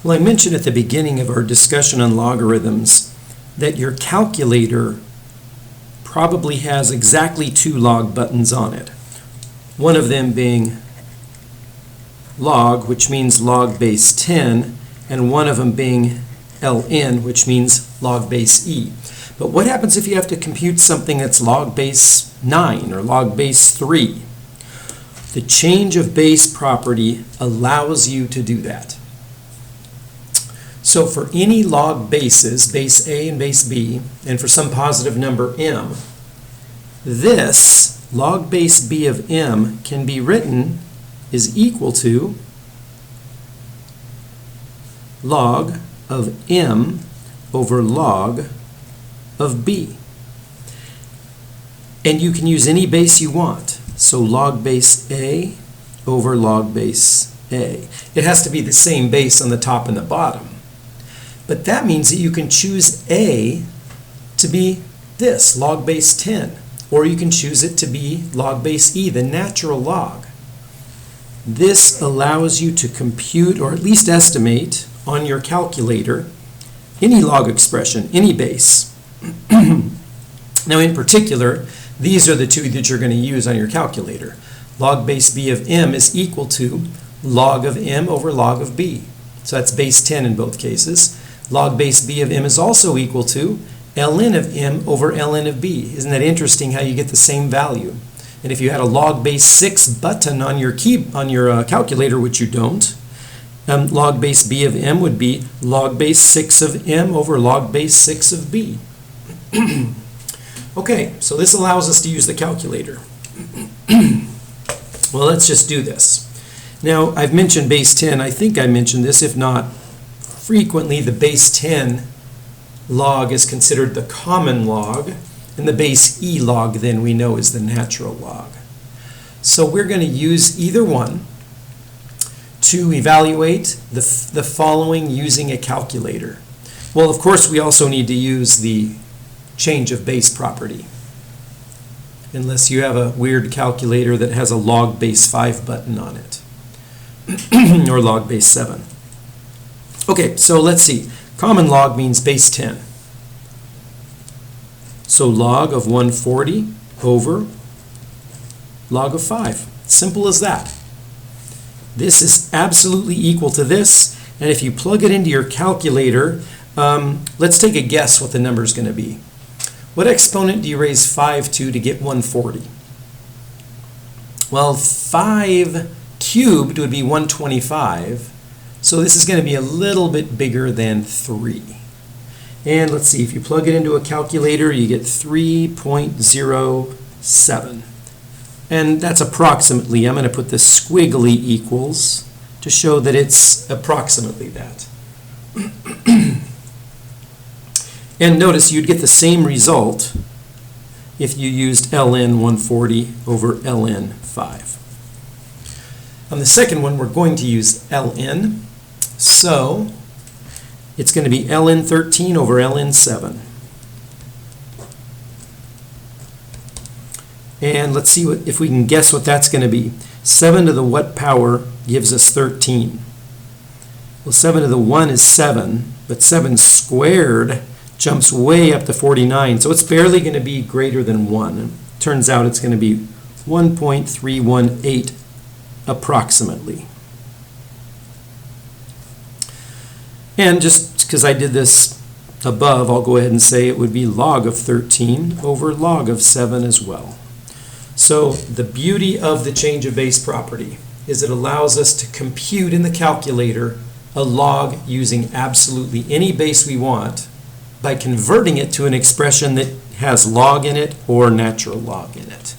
Well, I mentioned at the beginning of our discussion on logarithms that your calculator probably has exactly 2 log buttons on it. One of them being log, which means log base 10, and one of them being ln, which means log base e. But what happens if you have to compute something that's log base 9 or log base 3? The change of base property allows you to do that. So for any log bases, base A and base B, and for some positive number m, this log base b of m can be written is equal to log of m over log of b. And you can use any base you want. So log base a over log base a. It has to be the same base on the top and the bottom. But that means that you can choose a to be this, log base 10. Or you can choose it to be log base e, the natural log. This allows you to compute, or at least estimate, on your calculator any log expression, any base. Now in particular, these are the two that you're going to use on your calculator. Log base b of m is equal to log of m over log of b. So that's base 10 in both cases. Log base b of m is also equal to ln of m over ln of b. Isn't that interesting how you get the same value? And if you had a log base 6 button on your calculator, which you don't, log base b of m would be log base 6 of m over log base 6 of b. Okay, so this allows us to use the calculator. Well, let's just do this. Now, I've mentioned base 10. I think I mentioned this. If not, frequently the base 10 log is considered the common log, and the base e log then we know is the natural log. So we're going to use either one to evaluate the following using a calculator. Well, of course, we also need to use the change of base property, unless you have a weird calculator that has a log base 5 button on it, or log base 7. Okay, so let's see. Common log means base 10. So log of 140 over log of 5. Simple as that. This is absolutely equal to this, and if you plug it into your calculator, let's take a guess what the number is going to be. What exponent do you raise 5 to get 140? Well, 5 cubed would be 125. So this is going to be a little bit bigger than 3. And let's see, if you plug it into a calculator, you get 3.07. And that's approximately, I'm going to put the squiggly equals to show that it's approximately that. And notice you'd get the same result if you used ln 140 over ln 5. On the second one, we're going to use ln. So it's going to be ln 13 over ln 7. And let's see if we can guess what that's going to be. 7 to the what power gives us 13? Well, 7 to the 1 is 7, but 7 squared jumps way up to 49. So it's barely going to be greater than 1. It turns out it's going to be 1.318 approximately. And just because I did this above, I'll go ahead and say it would be log of 13 over log of 7 as well. So the beauty of the change of base property is it allows us to compute in the calculator a log using absolutely any base we want by converting it to an expression that has log in it or natural log in it.